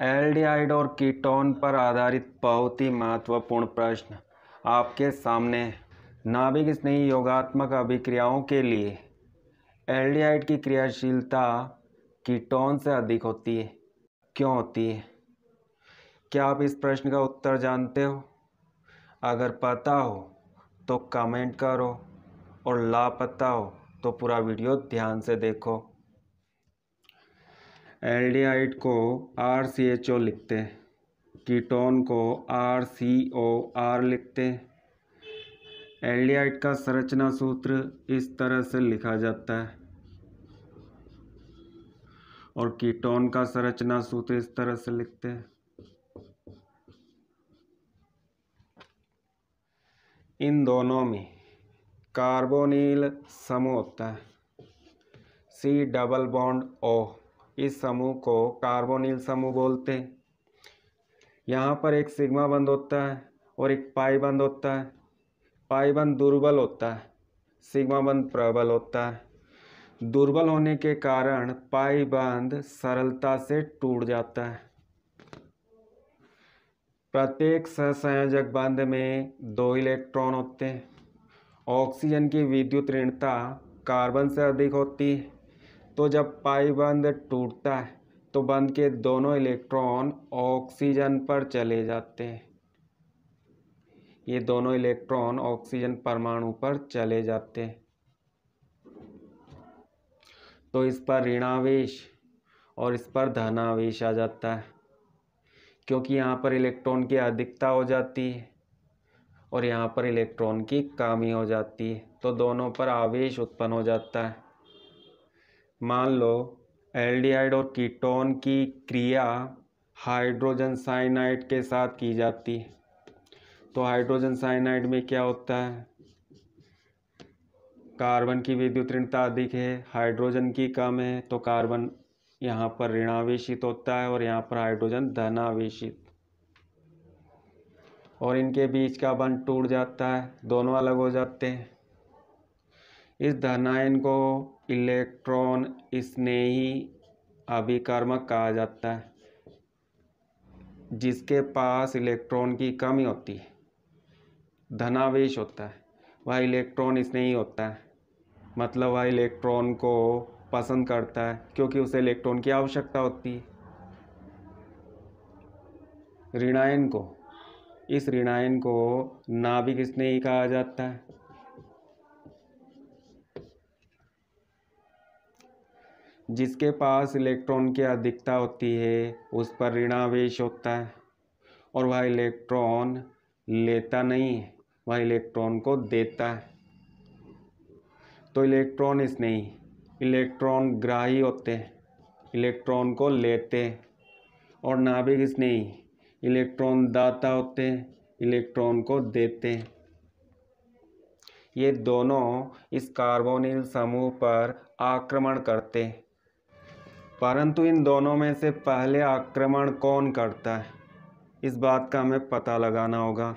Aldehyde और ketone पर आधारित बहुत ही महत्वपूर्ण प्रश्न आपके सामने है। नाभिक स्नेही योगात्मक अभिक्रियाओं के लिए एल्डिहाइड की क्रियाशीलता कीटोन से अधिक होती है। क्यों होती है? क्या आप इस प्रश्न का उत्तर जानते हो? अगर पता हो तो कमेंट करो और लापता हो तो पूरा वीडियो ध्यान से देखो। एल्डिहाइड को RCHO लिखते हैं, कीटोन को RCOR लिखते हैं। एल्डिहाइड का संरचना सूत्र इस तरह से लिखा जाता है और कीटोन का संरचना सूत्र इस तरह से लिखते हैं। इन दोनों में कार्बोनिल समूह होता है, C डबल बॉन्ड O। इस समूह को कार्बोनिल समूह बोलते हैं। यहाँ पर एक सिग्मा बंध होता है और एक पाई बंध होता है। पाई बंध दुर्बल होता है, सिग्मा बंध प्रबल होता है। दुर्बल होने के कारण पाई बंध सरलता से टूट जाता है। प्रत्येक सहसंयोजक बंध में 2 इलेक्ट्रॉन होते हैं। ऑक्सीजन की विद्युत ऋणता कार्बन से अधिक होती है, तो जब पाई बंध टूटता है तो बंध के दोनों इलेक्ट्रॉन ऑक्सीजन पर चले जाते हैं। ये दोनों इलेक्ट्रॉन ऑक्सीजन परमाणु पर चले जाते हैं, तो इस पर ऋणावेश और इस पर धनावेश आ जाता है, क्योंकि यहाँ पर इलेक्ट्रॉन की अधिकता हो जाती है और यहाँ पर इलेक्ट्रॉन की कमी हो जाती है, तो दोनों पर आवेश उत्पन्न हो जाता है। मान लो एल्डिहाइड और कीटोन की क्रिया हाइड्रोजन साइनाइड के साथ की जाती है, तो हाइड्रोजन साइनाइड में क्या होता है? कार्बन की विद्युत ऋणता अधिक है, हाइड्रोजन की कम है, तो कार्बन यहाँ पर ऋणावेशित होता है और यहाँ पर हाइड्रोजन धनावेशित, और इनके बीच का बंध टूट जाता है, दोनों अलग हो जाते हैं। इस धनायन को इलेक्ट्रॉन स्नेही अभिकर्मक कहा जाता है। जिसके पास इलेक्ट्रॉन की कमी होती है, धनावेश होता है, वह इलेक्ट्रॉन स्नेही होता है, मतलब वह इलेक्ट्रॉन को पसंद करता है क्योंकि उसे इलेक्ट्रॉन की आवश्यकता होती है। इस ऋणायन को नाभिक स्नेही कहा जाता है। जिसके पास इलेक्ट्रॉन की अधिकता होती है उस पर ऋणावेश होता है और वह इलेक्ट्रॉन लेता नहीं है, वह इलेक्ट्रॉन को देता है। तो इलेक्ट्रॉन स्नेही इलेक्ट्रॉन ग्राही होते हैं, इलेक्ट्रॉन को लेते हैं, और नाभिक स्नेही इलेक्ट्रॉन दाता होते हैं, इलेक्ट्रॉन को देते हैं। ये दोनों इस कार्बोनिल समूह पर आक्रमण करते हैं, परंतु इन दोनों में से पहले आक्रमण कौन करता है, इस बात का हमें पता लगाना होगा।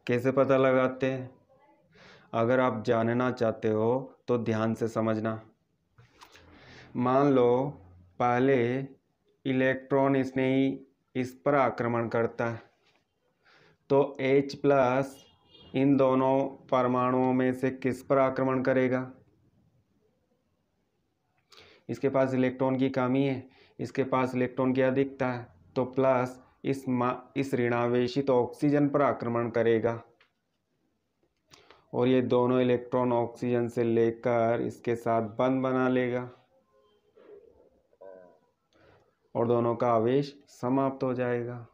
कैसे पता लगाते हैं? अगर आप जानना चाहते हो तो ध्यान से समझना। मान लो पहले इलेक्ट्रॉन स्नेही इस पर आक्रमण करता है, तो H+ इन दोनों परमाणुओं में से किस पर आक्रमण करेगा? इसके पास इलेक्ट्रॉन की कमी है, इसके पास इलेक्ट्रॉन की अधिकता है, तो प्लस इस ऋणावेशित ऑक्सीजन पर आक्रमण करेगा, और ये दोनों इलेक्ट्रॉन ऑक्सीजन से लेकर इसके साथ बंध बना लेगा और दोनों का आवेश समाप्त हो जाएगा।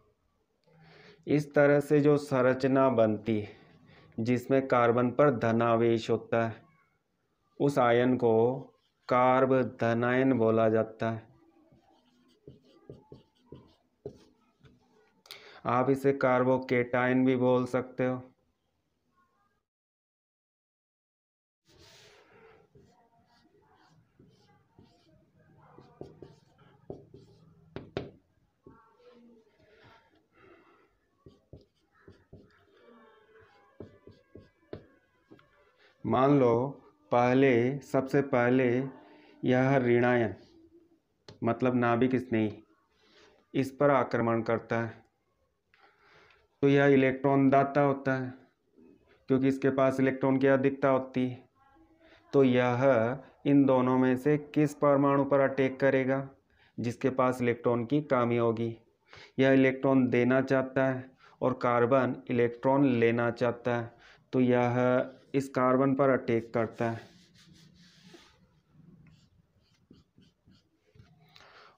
इस तरह से जो संरचना बनती है जिसमें कार्बन पर धनावेश होता है, उस आयन को कार्ब धनायन बोला जाता है। आप इसे कार्बोकेटायन भी बोल सकते हो। मान लो सबसे पहले यह ऋणायन मतलब नाभिक स्नेही इस पर आक्रमण करता है, तो यह इलेक्ट्रॉन दाता होता है क्योंकि इसके पास इलेक्ट्रॉन की अधिकता होती है। तो यह इन दोनों में से किस परमाणु पर अटैक करेगा? जिसके पास इलेक्ट्रॉन की कमी होगी। यह इलेक्ट्रॉन देना चाहता है और कार्बन इलेक्ट्रॉन लेना चाहता है, तो यह इस कार्बन पर अटैक करता है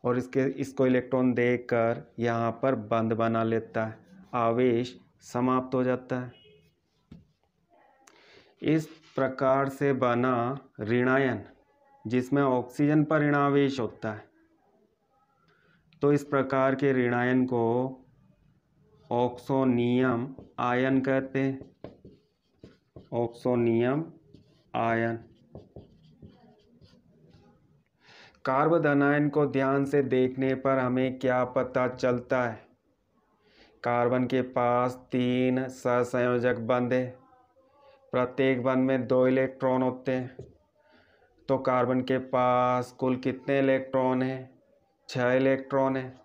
और इसको इलेक्ट्रॉन देकर यहाँ पर बंध बना लेता है, आवेश समाप्त हो जाता है। इस प्रकार से बना ऋणायन जिसमें ऑक्सीजन पर ऋणावेश होता है, तो इस प्रकार के ऋणायन को ऑक्सोनियम आयन कहते हैं। Oxonium ion. कार्बन आयन को ध्यान से देखने पर हमें क्या पता चलता है? कार्बन के पास 3 सहसंयोजक बंध है, प्रत्येक बंध में 2 इलेक्ट्रॉन होते हैं। तो कार्बन के पास कुल कितने इलेक्ट्रॉन हैं? 6 इलेक्ट्रॉन हैं।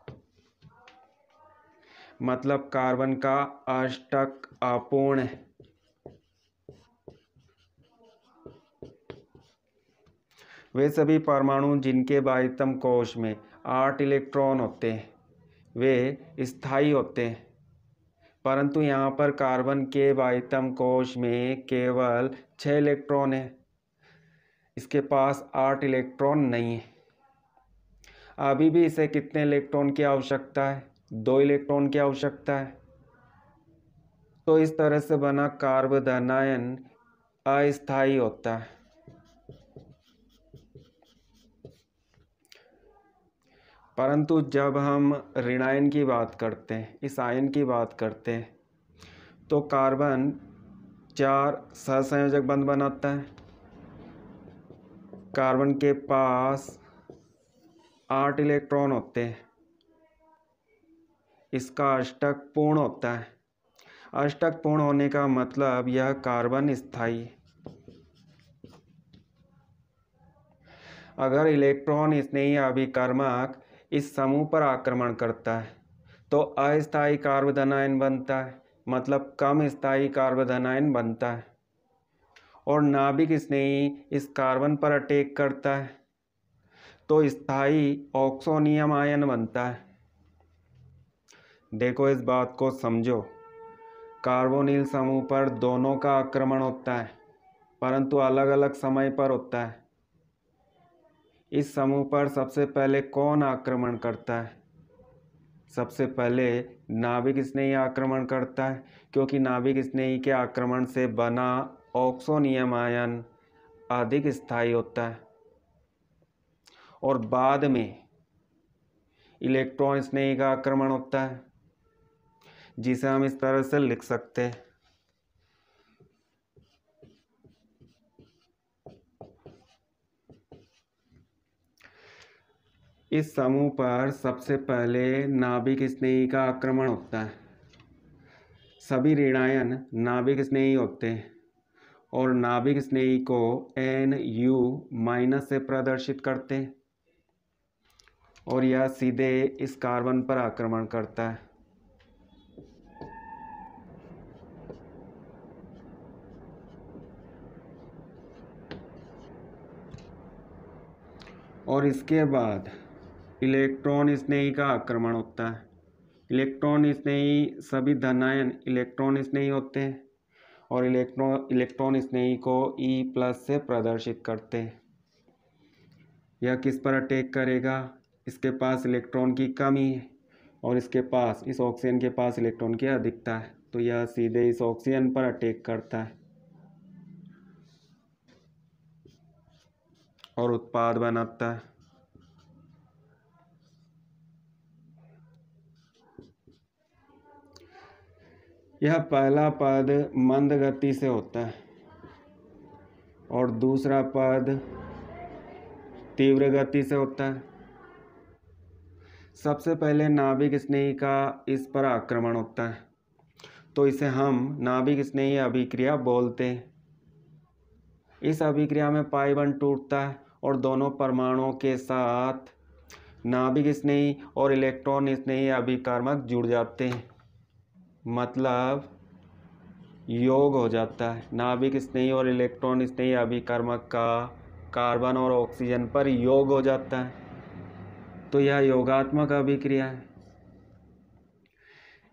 मतलब कार्बन का अष्टक अपूर्ण है। वे सभी परमाणु जिनके बाह्यतम कोश में 8 इलेक्ट्रॉन होते हैं वे स्थायी होते हैं, परंतु यहाँ पर कार्बन के बाह्यतम कोश में केवल 6 इलेक्ट्रॉन है, इसके पास 8 इलेक्ट्रॉन नहीं है। अभी भी इसे कितने इलेक्ट्रॉन की आवश्यकता है? 2 इलेक्ट्रॉन की आवश्यकता है। तो इस तरह से बना कार्बन आयन अस्थायी होता है। परंतु जब हम ऋणायन की बात करते हैं, इस आयन की बात करते हैं, तो कार्बन 4 सहसंयोजक बंध बनाता है। कार्बन के पास 8 इलेक्ट्रॉन होते हैं, इसका अष्टक पूर्ण होता है। अष्टक पूर्ण होने का मतलब यह कार्बन स्थायी है। अगर इलेक्ट्रॉन स्नेही अभिकर्मक इस समूह पर आक्रमण करता है तो अस्थायी कार्बन आयन बनता है, मतलब कम स्थायी कार्बन आयन बनता है। और नाभिक स्नेही इस कार्बन पर अटैक करता है तो स्थायी ऑक्सोनियम आयन बनता है। देखो, इस बात को समझो। कार्बोनिल समूह पर दोनों का आक्रमण होता है, परंतु अलग अलग समय पर होता है। इस समूह पर सबसे पहले कौन आक्रमण करता है? सबसे पहले नाभिक स्नेही आक्रमण करता है, क्योंकि नाभिक स्नेही के आक्रमण से बना ऑक्सोनियम आयन अधिक स्थायी होता है। और बाद में इलेक्ट्रॉन स्नेही का आक्रमण होता है, जिसे हम इस तरह से लिख सकते हैं। इस समूह पर सबसे पहले नाभिक स्नेही का आक्रमण होता है। सभी ऋणायन नाभिक स्नेही होते हैं और नाभिक स्नेही को Nu- से प्रदर्शित करते हैं और यह सीधे इस कार्बन पर आक्रमण करता है। और इसके बाद इलेक्ट्रॉन स्नेही का आक्रमण होता है। इलेक्ट्रॉन स्नेही सभी धनायन इलेक्ट्रॉन स्नेही होते हैं और इलेक्ट्रॉन स्नेही को E+ से प्रदर्शित करते हैं। यह किस पर अटैक करेगा? इसके पास इलेक्ट्रॉन की कमी है और इसके पास, इस ऑक्सीजन के पास इलेक्ट्रॉन की अधिकता है, तो यह सीधे इस ऑक्सीजन पर अटैक करता है और उत्पाद बनाता है। यह पहला पद मंद गति से होता है और दूसरा पद तीव्र गति से होता है। सबसे पहले नाभिक स्नेही का इस पर आक्रमण होता है, तो इसे हम नाभिक स्नेही अभिक्रिया बोलते हैं। इस अभिक्रिया में पाई बॉन्ड टूटता है और दोनों परमाणुओं के साथ नाभिक स्नेही और इलेक्ट्रॉन स्नेही अभिकर्मक जुड़ जाते हैं, मतलब योग हो जाता है। नाभिक स्नेही और इलेक्ट्रॉन स्नेही अभिकर्मक का कार्बन और ऑक्सीजन पर योग हो जाता है, तो यह योगात्मक अभिक्रिया है।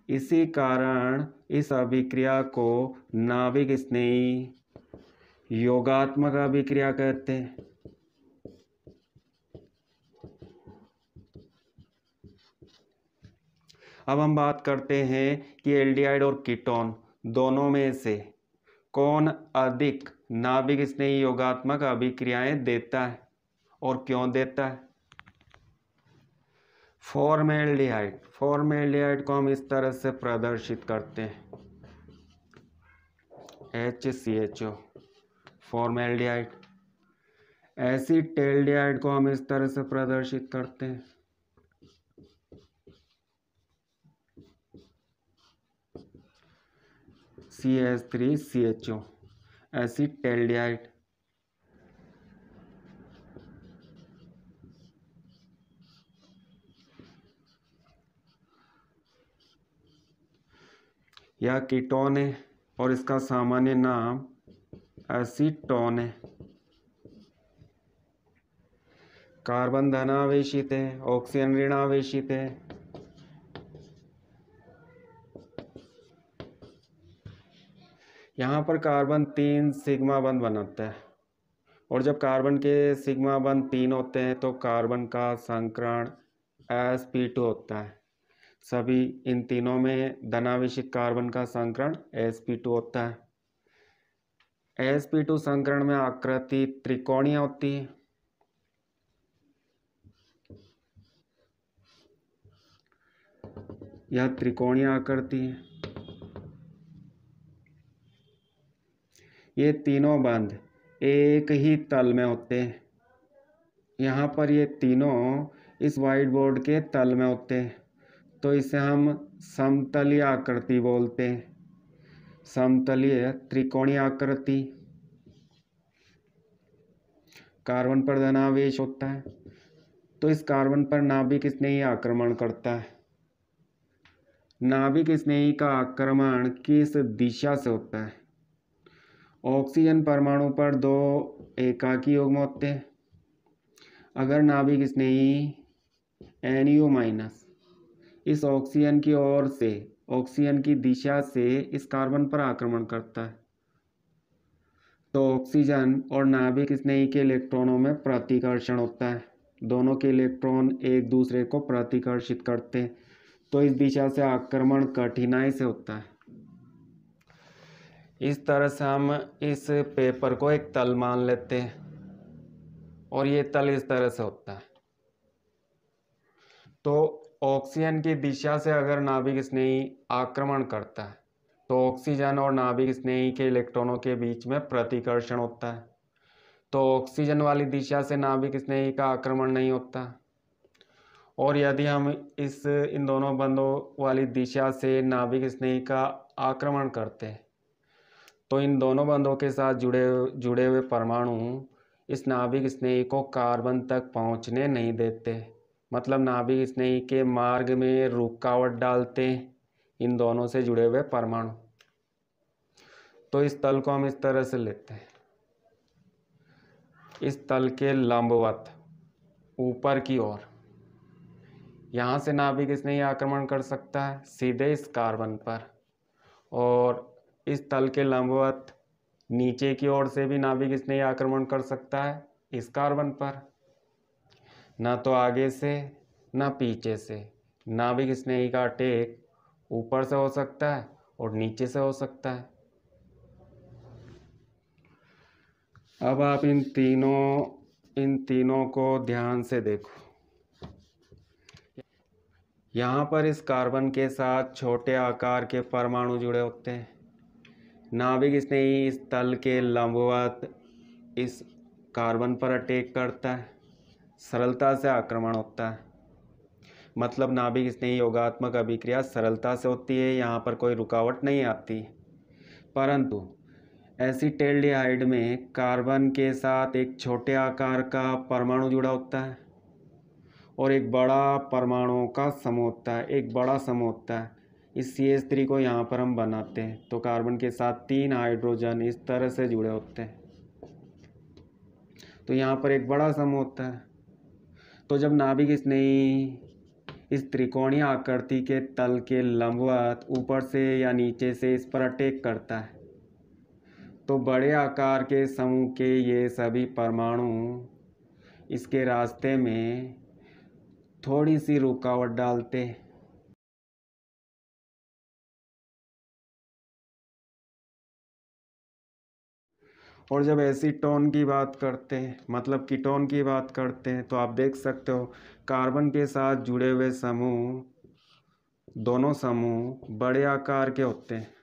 इसी कारण इस अभिक्रिया को नाभिक स्नेही योगात्मक अभिक्रिया कहते हैं। अब हम बात करते हैं कि एल्डिहाइड और कीटोन दोनों में से कौन अधिक नाभिक स्नेही योगात्मक अभिक्रियाएं देता है और क्यों देता है। फॉर्मेल्डिहाइड को हम इस तरह से प्रदर्शित करते हैं, HCHO फॉर्मेल्डिहाइड। एसिटेल्डिहाइड को हम इस तरह से प्रदर्शित करते हैं, CH3CHO एसिटेल्डिहाइड। यह कीटोन है और इसका सामान्य नाम एसीटोन है। कार्बन धनावेशित है, ऑक्सीजन ऋणावेशित है। यहाँ पर कार्बन 3 सिग्मा बंध बनाता है और जब कार्बन के सिग्मा बंध 3 होते हैं तो कार्बन का संकरण sp2 होता है। सभी इन तीनों में धनावेशित कार्बन का संकरण sp2 होता है। sp2 संकरण में आकृति त्रिकोणीय होती है। यह त्रिकोणीय आकृति है। ये तीनों बंध एक ही तल में होते हैं। यहाँ पर ये तीनों इस व्हाइट बोर्ड के तल में होते हैं, तो इसे हम समतलीय आकृति बोलते हैं। समतलीय त्रिकोणीय आकृति। कार्बन पर धनावेश होता है, तो इस कार्बन पर नाभिक स्नेही आक्रमण करता है। नाभिक स्नेही का आक्रमण किस दिशा से होता है। ऑक्सीजन परमाणु पर 2 एकाकी युग्म होते हैं। अगर नाभिक स्नेही NU- इस ऑक्सीजन की ओर से, ऑक्सीजन की दिशा से इस कार्बन पर आक्रमण करता है, तो ऑक्सीजन और नाभिक स्नेही के इलेक्ट्रॉनों में प्रतिकर्षण होता है। दोनों के इलेक्ट्रॉन एक दूसरे को प्रतिकर्षित करते हैं, तो इस दिशा से आक्रमण कठिनाई से होता है। इस तरह से हम इस पेपर को एक तल मान लेते हैं और ये तल इस तरह से होता है। तो ऑक्सीजन की दिशा से अगर नाभिक स्नेही आक्रमण करता है तो ऑक्सीजन और नाभिक स्नेही के इलेक्ट्रॉनों के बीच में प्रतिकर्षण होता है, तो ऑक्सीजन वाली दिशा से नाभिक स्नेही का आक्रमण नहीं होता। और यदि हम इन दोनों बंधों वाली दिशा से नाभिक स्नेही का आक्रमण करते हैं तो इन दोनों बंधों के साथ जुड़े हुए परमाणु इस नाभिक स्नेही को कार्बन तक पहुंचने नहीं देते, मतलब नाभिक स्नेही के मार्ग में रुकावट डालते हैं इन दोनों से जुड़े हुए परमाणु। तो इस तल को हम इस तरह से लेते हैं, इस तल के लंबवत ऊपर की ओर। यहाँ से नाभिक स्नेही आक्रमण कर सकता है सीधे इस कार्बन पर, और इस तल के लंबवत नीचे की ओर से भी नाभिक स्नेही आक्रमण कर सकता है इस कार्बन पर। ना तो आगे से ना पीछे से। नाभिक स्नेही का अटैक ऊपर से हो सकता है और नीचे से हो सकता है। अब आप इन तीनों को ध्यान से देखो। यहाँ पर इस कार्बन के साथ छोटे आकार के परमाणु जुड़े होते हैं। नाभिक स्नेही इस तल के लंबवत इस कार्बन पर अटैक करता है, सरलता से आक्रमण होता है, मतलब नाभिक स्नेही योगात्मक अभिक्रिया सरलता से होती है, यहाँ पर कोई रुकावट नहीं आती। परंतु एसिटेल्डिहाइड में कार्बन के साथ एक छोटे आकार का परमाणु जुड़ा होता है और एक बड़ा परमाणुओं का समूह होता है, एक बड़ा समूह होता है। इस CH3 को यहाँ पर हम बनाते हैं तो कार्बन के साथ 3 हाइड्रोजन इस तरह से जुड़े होते हैं। तो यहाँ पर एक बड़ा समूह होता है। तो जब नाभिक स्नेही इस त्रिकोणीय आकृति के तल के लंबवत ऊपर से या नीचे से इस पर अटैक करता है तो बड़े आकार के समूह के ये सभी परमाणु इसके रास्ते में थोड़ी सी रुकावट डालते हैं। और जब एसीटोन की बात करते हैं, मतलब कीटोन की बात करते हैं, तो आप देख सकते हो कार्बन के साथ जुड़े हुए समूह, दोनों समूह बड़े आकार के होते हैं।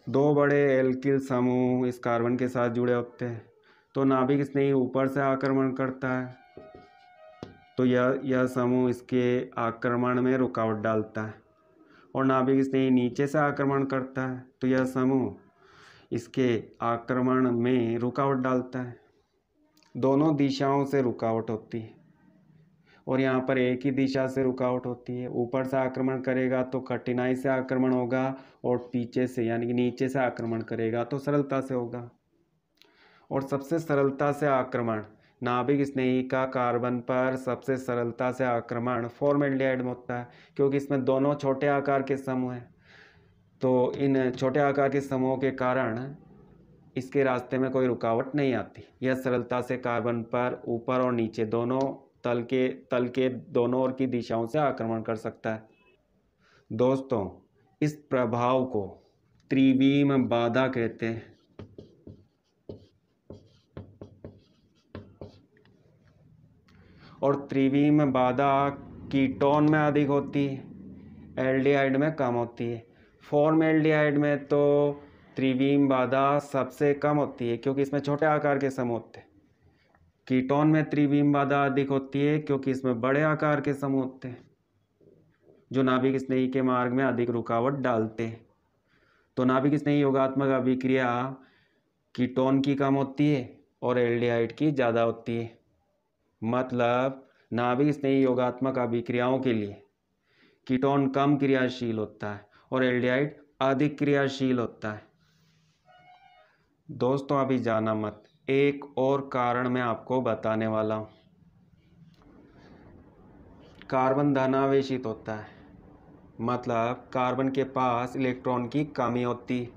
दो बड़े एल्किल समूह इस कार्बन के साथ जुड़े होते हैं तो नाभिक स्नेही ऊपर से आक्रमण करता है तो यह समूह इसके आक्रमण में रुकावट डालता है, और नाभिक स्नेही नीचे से आक्रमण करता है तो यह समूह इसके आक्रमण में रुकावट डालता है। दोनों दिशाओं से रुकावट होती है और यहाँ पर एक ही दिशा से रुकावट होती है। ऊपर से आक्रमण करेगा तो कठिनाई से आक्रमण होगा और पीछे से यानी कि नीचे से आक्रमण करेगा तो सरलता से होगा। और सबसे सरलता से आक्रमण नाभिक स्नेही का कार्बन पर सबसे सरलता से आक्रमण फॉर्मेल्डिहाइड में होता है, क्योंकि इसमें दोनों छोटे आकार के समूह हैं। तो इन छोटे आकार के समूहों के कारण इसके रास्ते में कोई रुकावट नहीं आती। यह सरलता से कार्बन पर ऊपर और नीचे दोनों तल के दोनों ओर की दिशाओं से आक्रमण कर सकता है। दोस्तों, इस प्रभाव को त्रिविम बाधा कहते हैं। और त्रिविम बाधा कीटोन में अधिक होती है, एल्डिहाइड में कम होती है। फॉर्मेल्डिहाइड में तो त्रिविम बाधा सबसे कम होती है क्योंकि इसमें छोटे आकार के समूह होते हैं। कीटोन में त्रिविम बाधा अधिक होती है क्योंकि इसमें बड़े आकार के समूह होते हैं जो नाभिक स्नेही के मार्ग में अधिक रुकावट डालते हैं। तो नाभिक स्नेही योगात्मक अभिक्रिया कीटोन की कम होती है और एल्डिहाइड की ज़्यादा होती है। मतलब नाभिक स्नेही योगात्मक अभिक्रियाओं के लिए कीटोन कम क्रियाशील होता है और एल्डिहाइड अधिक क्रियाशील होता है। दोस्तों, अभी जाना मत, एक और कारण मैं आपको बताने वाला हूँ। कार्बन धनावेशित होता है, मतलब कार्बन के पास इलेक्ट्रॉन की कमी होती है।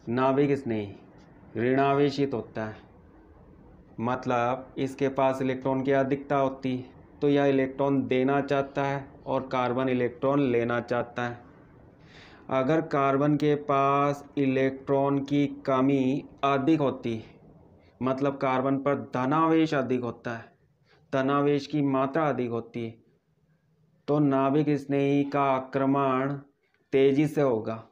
नाभिक स्नेही ऋणावेशित होता है, मतलब इसके पास इलेक्ट्रॉन की अधिकता होती है तो यह इलेक्ट्रॉन देना चाहता है और कार्बन इलेक्ट्रॉन लेना चाहता है। अगर कार्बन के पास इलेक्ट्रॉन की कमी अधिक होती है, मतलब कार्बन पर धनावेश अधिक होता है, धनावेश की मात्रा अधिक होती है, तो नाभिक स्नेही का आक्रमण तेजी से होगा।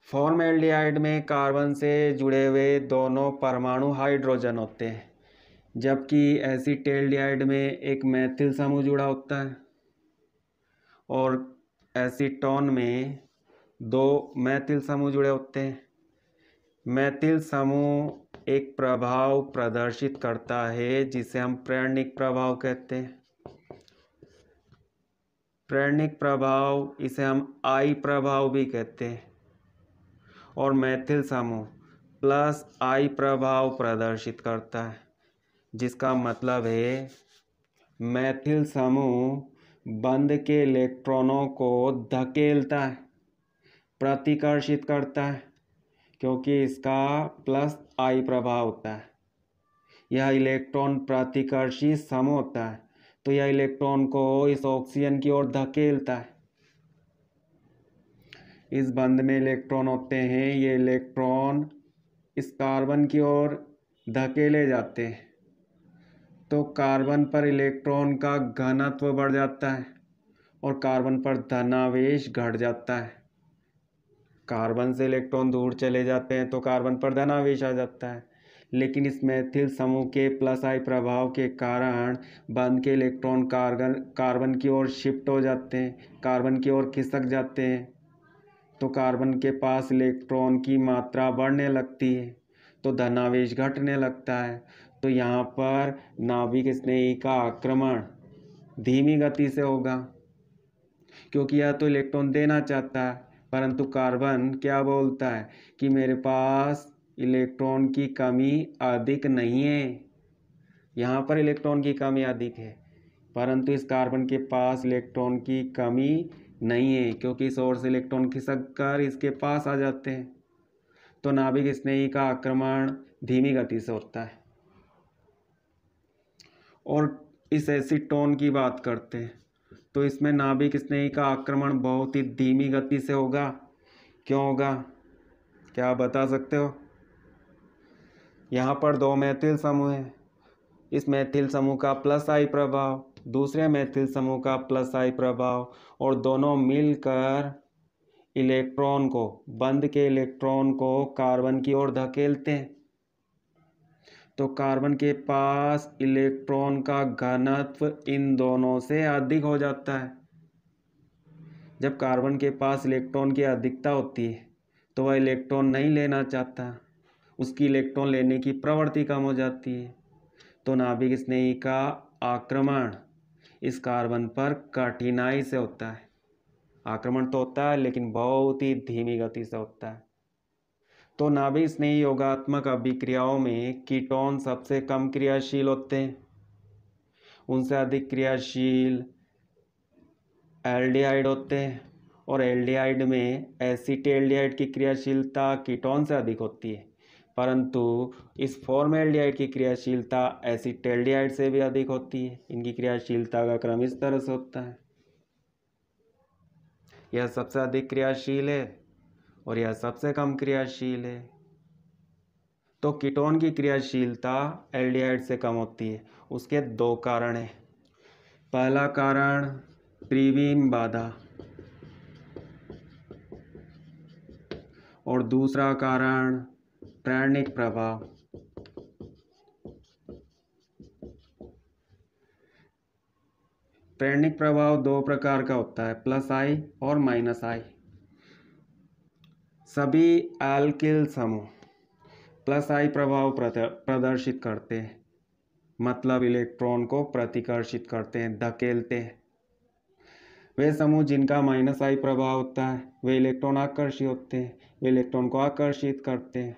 फॉर्मेल्डिहाइड में कार्बन से जुड़े हुए दोनों परमाणु हाइड्रोजन होते हैं, जबकि एसीटेल्डिहाइड में एक मैथिल समूह जुड़ा होता है और एसीटोन में 2 मैथिल समूह जुड़े होते हैं। मैथिल समूह एक प्रभाव प्रदर्शित करता है जिसे हम प्रेरणिक प्रभाव कहते हैं। प्रेरणिक प्रभाव, इसे हम आई प्रभाव भी कहते हैं। और मैथिल समूह प्लस आई प्रभाव प्रदर्शित करता है, जिसका मतलब है मैथिल समूह बंध के इलेक्ट्रॉनों को धकेलता है, प्रतिकर्षित करता है, क्योंकि इसका प्लस आई प्रभाव होता है। यह इलेक्ट्रॉन प्रतिकर्षी समूह होता है तो यह इलेक्ट्रॉन को इस ऑक्सीजन की ओर धकेलता है। इस बंध में इलेक्ट्रॉन होते हैं, ये इलेक्ट्रॉन इस कार्बन की ओर धकेले जाते हैं तो कार्बन पर इलेक्ट्रॉन का घनत्व बढ़ जाता है और कार्बन पर धनावेश घट जाता है। कार्बन से इलेक्ट्रॉन दूर चले जाते हैं तो कार्बन पर धनावेश आ जाता है, लेकिन इस मेथिल समूह के प्लस आई प्रभाव के कारण बंध के इलेक्ट्रॉन कार्बन की ओर शिफ्ट हो जाते हैं, कार्बन की ओर खिसक जाते हैं। तो कार्बन के पास इलेक्ट्रॉन की मात्रा बढ़ने लगती है, तो धनावेश घटने लगता है। तो यहाँ पर नाभिक स्नेही का आक्रमण धीमी गति से होगा, क्योंकि यह तो इलेक्ट्रॉन देना चाहता है, परंतु कार्बन क्या बोलता है कि मेरे पास इलेक्ट्रॉन की कमी अधिक नहीं है। यहाँ पर इलेक्ट्रॉन की कमी अधिक है, परंतु इस कार्बन के पास इलेक्ट्रॉन की कमी नहीं है, क्योंकि इस ओर से इलेक्ट्रॉन खिसक कर इसके पास आ जाते हैं। तो नाभिक स्नेही का आक्रमण धीमी गति से होता है। और इस एसीटोन की बात करते हैं, तो इसमें नाभिक स्नेही का आक्रमण बहुत ही धीमी गति से होगा। क्यों होगा, क्या आप बता सकते हो? यहाँ पर दो मेथिल समूह हैं। इस मेथिल समूह का प्लस आई प्रभाव, दूसरे मेथिल समूह का प्लस आई प्रभाव, और दोनों मिलकर इलेक्ट्रॉन को, बंध के इलेक्ट्रॉन को कार्बन की ओर धकेलते हैं। तो कार्बन के पास इलेक्ट्रॉन का घनत्व इन दोनों से अधिक हो जाता है। जब कार्बन के पास इलेक्ट्रॉन की अधिकता होती है तो वह इलेक्ट्रॉन नहीं लेना चाहता, उसकी इलेक्ट्रॉन लेने की प्रवृत्ति कम हो जाती है। तो नाभिक स्नेही का आक्रमण इस कार्बन पर कठिनाई से होता है। आक्रमण तो होता है, लेकिन बहुत ही धीमी गति से होता है। तो नाभिक स्नेही योगात्मक अभिक्रियाओं में कीटोन सबसे कम क्रियाशील होते हैं। उनसे अधिक क्रियाशील एल्डिहाइड होते हैं, और एल्डिहाइड में एसिटेल्डिहाइड की क्रियाशीलता कीटोन से अधिक होती है, परंतु इस फॉर्मेल्डिहाइड की क्रियाशीलता एसिटेल्डिहाइड से भी अधिक होती है। इनकी क्रियाशीलता का क्रम इस तरह से होता है, यह सबसे अधिक क्रियाशील है और यह सबसे कम क्रियाशील है। तो कीटोन की क्रियाशीलता एल्डिहाइड से कम होती है। उसके दो कारण हैं। पहला कारण त्रिविम बाधा, और दूसरा कारण प्रेरणिक प्रभाव। प्रेरणिक प्रभाव दो प्रकार का होता है, प्लस आई और माइनस आई। सभी एल्किल समूह प्लस आई प्रभाव प्रदर्शित करते हैं, मतलब इलेक्ट्रॉन को प्रतिकर्षित करते हैं, धकेलते हैं। वे समूह जिनका माइनस आई प्रभाव होता है वे इलेक्ट्रॉन आकर्षित होते हैं, वे इलेक्ट्रॉन को आकर्षित करते हैं।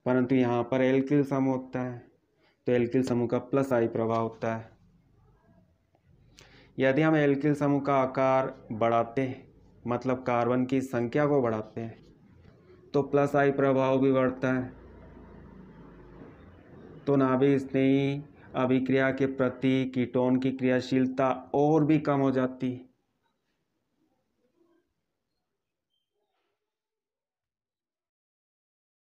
परंतु यहाँ पर एल्किल समूह होता है, तो एल्किल समूह का प्लस आई प्रभाव होता है। यदि हम एल्किल समूह का आकार बढ़ाते हैं, मतलब कार्बन की संख्या को बढ़ाते हैं, तो प्लस आई प्रभाव भी बढ़ता है। तो नाभिक स्नेही अभिक्रिया के प्रति कीटोन की क्रियाशीलता और भी कम हो जाती है।